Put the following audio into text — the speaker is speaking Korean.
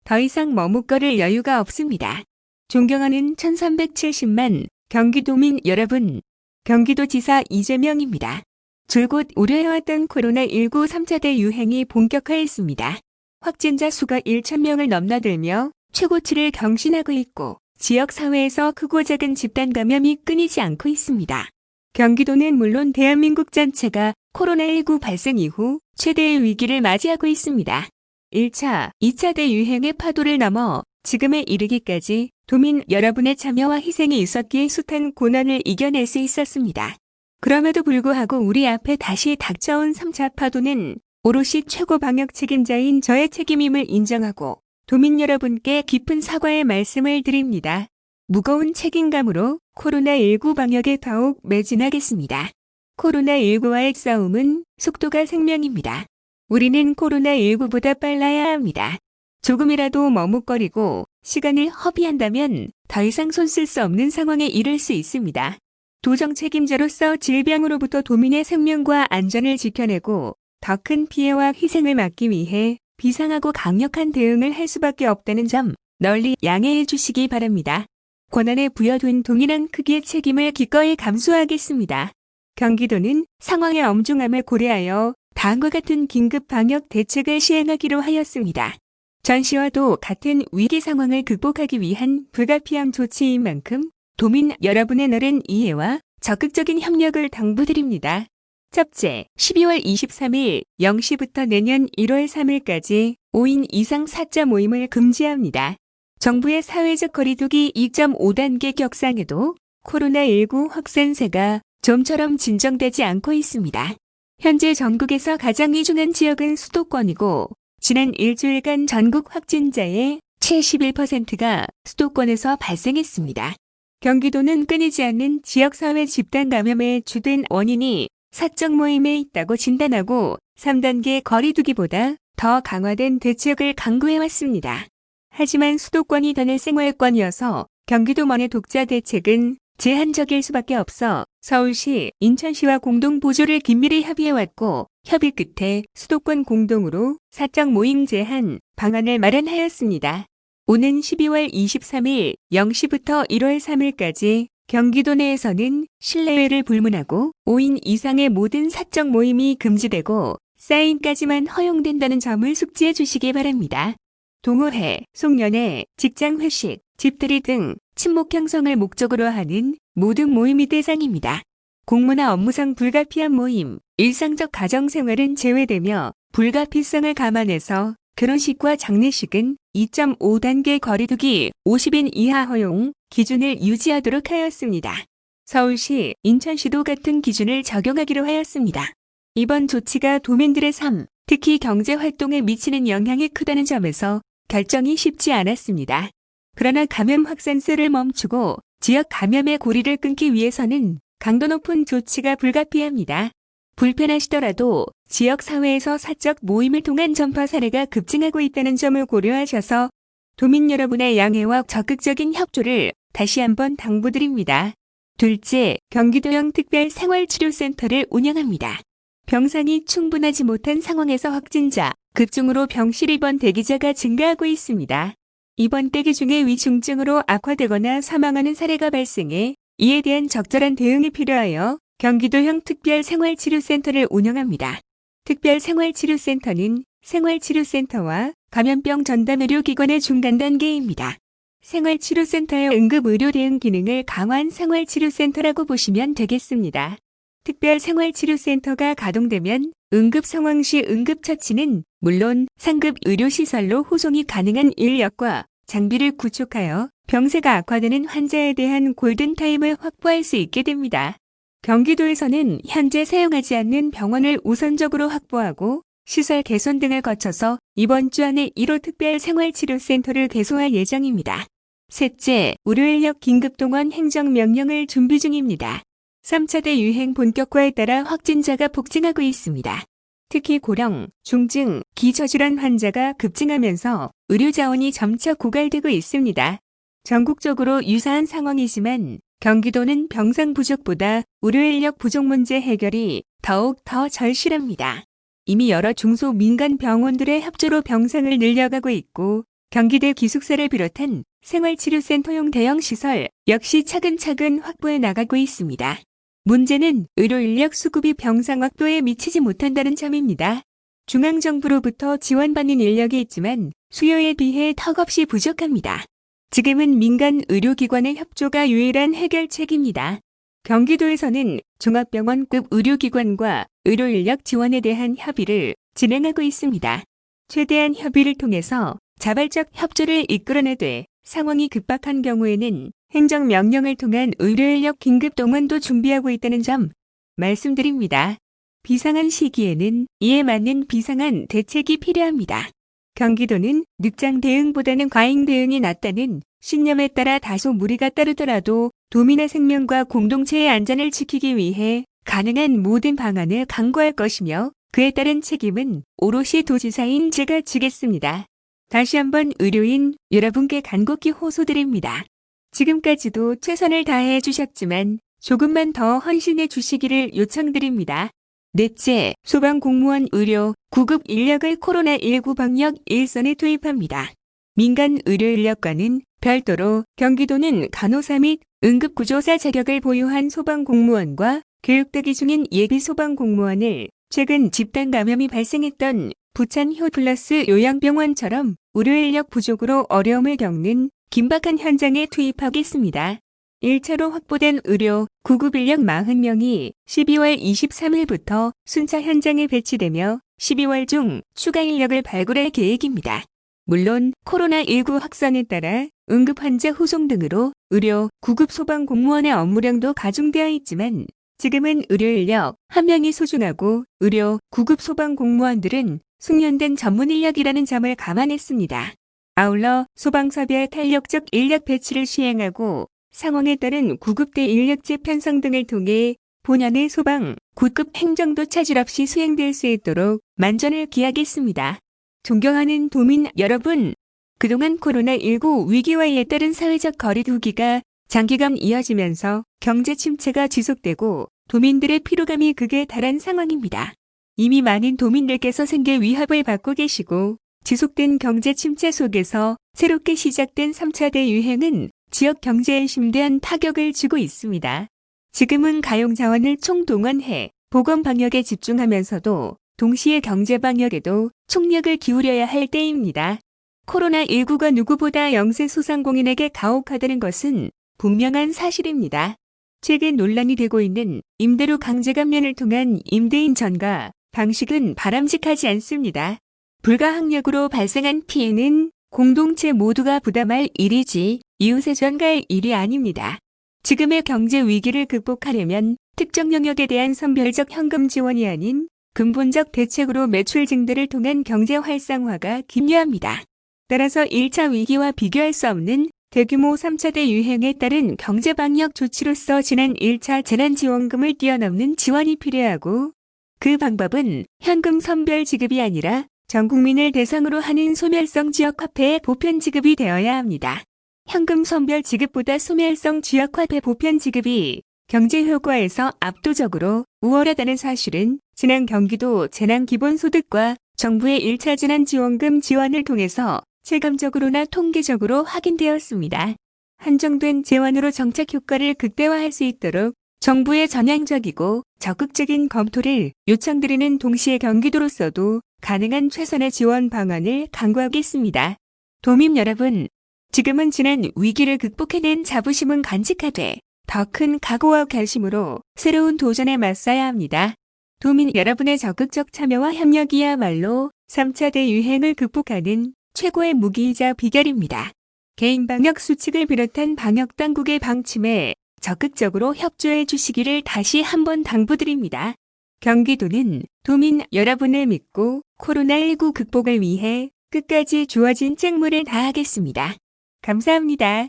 더 이상 머뭇거릴 여유가 없습니다. 존경하는 1370만 경기도민 여러분, 경기도지사 이재명입니다. 줄곧 우려해왔던 코로나19 3차 대유행이 본격화했습니다. 확진자 수가 1,000명을 넘나들며 최고치를 경신하고 있고 지역사회에서 크고 작은 집단 감염이 끊이지 않고 있습니다. 경기도는 물론 대한민국 전체가 코로나19 발생 이후 최대의 위기를 맞이하고 있습니다. 1차, 2차 대유행의 파도를 넘어 지금에 이르기까지 도민 여러분의 참여와 희생이 있었기에 숱한 고난을 이겨낼 수 있었습니다. 그럼에도 불구하고 우리 앞에 다시 닥쳐온 3차 파도는 오롯이 최고 방역 책임자인 저의 책임임을 인정하고 도민 여러분께 깊은 사과의 말씀을 드립니다. 무거운 책임감으로 코로나19 방역에 더욱 매진하겠습니다. 코로나19와의 싸움은 속도가 생명입니다. 우리는 코로나19보다 빨라야 합니다. 조금이라도 머뭇거리고 시간을 허비한다면 더 이상 손 쓸 수 없는 상황에 이를 수 있습니다. 도정 책임자로서 질병으로부터 도민의 생명과 안전을 지켜내고 더 큰 피해와 희생을 막기 위해 비상하고 강력한 대응을 할 수밖에 없다는 점 널리 양해해 주시기 바랍니다. 권한에 부여된 동일한 크기의 책임을 기꺼이 감수하겠습니다. 경기도는 상황의 엄중함을 고려하여 다음과 같은 긴급 방역 대책을 시행하기로 하였습니다. 전시와도 같은 위기 상황을 극복하기 위한 불가피한 조치인 만큼 도민 여러분의 넓은 이해와 적극적인 협력을 당부드립니다. 첫째, 12월 23일 0시부터 내년 1월 3일까지 5인 이상 사자 모임을 금지합니다. 정부의 사회적 거리두기 2.5단계 격상에도 코로나19 확산세가 좀처럼 진정되지 않고 있습니다. 현재 전국에서 가장 위중한 지역은 수도권이고 지난 일주일간 전국 확진자의 71%가 수도권에서 발생했습니다. 경기도는 끊이지 않는 지역사회 집단 감염의 주된 원인이 사적 모임에 있다고 진단하고 3단계 거리두기보다 더 강화된 대책을 강구해왔습니다. 하지만 수도권이 더는 생활권이어서 경기도만의 독자 대책은 제한적일 수밖에 없어 서울시, 인천시와 공동 보조를 긴밀히 협의해왔고 협의 끝에 수도권 공동으로 사적 모임 제한 방안을 마련하였습니다. 오는 12월 23일 0시부터 1월 3일까지 경기도 내에서는 실내외를 불문하고 5인 이상의 모든 사적 모임이 금지되고 사인까지만 허용된다는 점을 숙지해 주시기 바랍니다. 동호회, 송년회, 직장회식, 집들이 등 친목 형성을 목적으로 하는 모든 모임이 대상입니다. 공무나 업무상 불가피한 모임, 일상적 가정생활은 제외되며 불가피성을 감안해서 결혼식과 장례식은 2.5단계 거리두기 50인 이하 허용 기준을 유지하도록 하였습니다. 서울시, 인천시도 같은 기준을 적용하기로 하였습니다. 이번 조치가 도민들의 삶, 특히 경제활동에 미치는 영향이 크다는 점에서 결정이 쉽지 않았습니다. 그러나 감염 확산세를 멈추고 지역 감염의 고리를 끊기 위해서는 강도 높은 조치가 불가피합니다. 불편하시더라도 지역사회에서 사적 모임을 통한 전파 사례가 급증하고 있다는 점을 고려하셔서 도민 여러분의 양해와 적극적인 협조를 다시 한번 당부드립니다. 둘째, 경기도형 특별생활치료센터를 운영합니다. 병상이 충분하지 못한 상황에서 확진자, 급중으로 병실 입원 대기자가 증가하고 있습니다. 입원 대기 중에 위중증으로 악화되거나 사망하는 사례가 발생해 이에 대한 적절한 대응이 필요하여 경기도형 특별생활치료센터를 운영합니다. 특별생활치료센터는 생활치료센터와 감염병 전담의료기관의 중간 단계입니다. 생활치료센터의 응급의료 대응 기능을 강화한 생활치료센터라고 보시면 되겠습니다. 특별생활치료센터가 가동되면 응급상황 시 응급처치는 물론 상급 의료시설로 호송이 가능한 인력과 장비를 구축하여 병세가 악화되는 환자에 대한 골든타임을 확보할 수 있게 됩니다. 경기도에서는 현재 사용하지 않는 병원을 우선적으로 확보하고 시설 개선 등을 거쳐서 이번 주 안에 1호 특별생활치료센터를 개소할 예정입니다. 셋째, 의료인력 긴급동원 행정명령을 준비 중입니다. 3차 대유행 본격화에 따라 확진자가 폭증하고 있습니다. 특히 고령, 중증, 기저질환 환자가 급증하면서 의료자원이 점차 고갈되고 있습니다. 전국적으로 유사한 상황이지만 경기도는 병상 부족보다 의료인력 부족 문제 해결이 더욱 더 절실합니다. 이미 여러 중소민간 병원들의 협조로 병상을 늘려가고 있고 경기대 기숙사를 비롯한 생활치료센터용 대형 시설 역시 차근차근 확보해 나가고 있습니다. 문제는 의료 인력 수급이 병상 확보에 미치지 못한다는 점입니다. 중앙정부로부터 지원받는 인력이 있지만 수요에 비해 턱없이 부족합니다. 지금은 민간 의료기관의 협조가 유일한 해결책입니다. 경기도에서는 종합병원급 의료기관과 의료인력 지원에 대한 협의를 진행하고 있습니다. 최대한 협의를 통해서 자발적 협조를 이끌어내되 상황이 급박한 경우에는 행정명령을 통한 의료인력 긴급 동원도 준비하고 있다는 점 말씀드립니다. 비상한 시기에는 이에 맞는 비상한 대책이 필요합니다. 경기도는 늑장 대응보다는 과잉 대응이 낫다는 신념에 따라 다소 무리가 따르더라도 도민의 생명과 공동체의 안전을 지키기 위해 가능한 모든 방안을 강구할 것이며 그에 따른 책임은 오롯이 도지사인 제가 지겠습니다. 다시 한번 의료인 여러분께 간곡히 호소드립니다. 지금까지도 최선을 다해 주셨지만 조금만 더 헌신해 주시기를 요청드립니다. 넷째, 소방공무원 의료, 구급 인력을 코로나19 방역 일선에 투입합니다. 민간 의료 인력과는 별도로 경기도는 간호사 및 응급구조사 자격을 보유한 소방공무원과 교육대기 중인 예비 소방공무원을 최근 집단 감염이 발생했던 부천 효플러스 요양병원처럼 의료인력 부족으로 어려움을 겪는 긴박한 현장에 투입하겠습니다. 1차로 확보된 의료, 구급인력 40명이 12월 23일부터 순차 현장에 배치되며 12월 중 추가 인력을 발굴할 계획입니다. 물론 코로나19 확산에 따라 응급환자 후송 등으로 의료, 구급 소방 공무원의 업무량도 가중되어 있지만 지금은 의료인력 1명이 소중하고 의료, 구급 소방 공무원들은 숙련된 전문 인력이라는 점을 감안했습니다. 아울러 소방사별 탄력적 인력 배치를 시행하고 상황에 따른 구급대 인력제 편성 등을 통해 본연의 소방, 구급 행정도 차질 없이 수행될 수 있도록 만전을 기하겠습니다. 존경하는 도민 여러분, 그동안 코로나19 위기와 이에 따른 사회적 거리두기가 장기간 이어지면서 경제 침체가 지속되고 도민들의 피로감이 극에 달한 상황입니다. 이미 많은 도민들께서 생계 위협을 받고 계시고 지속된 경제 침체 속에서 새롭게 시작된 3차 대유행은 지역 경제에 심대한 타격을 주고 있습니다. 지금은 가용 자원을 총동원해 보건 방역에 집중하면서도 동시에 경제 방역에도 총력을 기울여야 할 때입니다. 코로나19가 누구보다 영세 소상공인에게 가혹하다는 것은 분명한 사실입니다. 최근 논란이 되고 있는 임대료 강제 감면을 통한 임대인 전가 방식은 바람직하지 않습니다. 불가항력으로 발생한 피해는 공동체 모두가 부담할 일이지 이웃에 전가할 일이 아닙니다. 지금의 경제 위기를 극복하려면 특정 영역에 대한 선별적 현금 지원이 아닌 근본적 대책으로 매출 증대를 통한 경제 활성화가 기묘합니다. 따라서 1차 위기와 비교할 수 없는 대규모 3차 대유행에 따른 경제방역 조치로서 지난 1차 재난지원금을 뛰어넘는 지원이 필요하고 그 방법은 현금 선별 지급이 아니라 전 국민을 대상으로 하는 소멸성 지역화폐의 보편 지급이 되어야 합니다. 현금 선별 지급보다 소멸성 지역화폐 보편 지급이 경제 효과에서 압도적으로 우월하다는 사실은 지난 경기도 재난기본소득과 정부의 1차 재난지원금 지원을 통해서 체감적으로나 통계적으로 확인되었습니다. 한정된 재원으로 정책 효과를 극대화할 수 있도록 정부의 전향적이고 적극적인 검토를 요청드리는 동시에 경기도로서도 가능한 최선의 지원 방안을 강구하겠습니다. 도민 여러분, 지금은 지난 위기를 극복해낸 자부심은 간직하되 더 큰 각오와 결심으로 새로운 도전에 맞서야 합니다. 도민 여러분의 적극적 참여와 협력이야말로 3차 대유행을 극복하는 최고의 무기이자 비결입니다. 개인 방역 수칙을 비롯한 방역 당국의 방침에 적극적으로 협조해 주시기를 다시 한번 당부드립니다. 경기도는 도민 여러분을 믿고 코로나19 극복을 위해 끝까지 주어진 책무를 다하겠습니다. 감사합니다.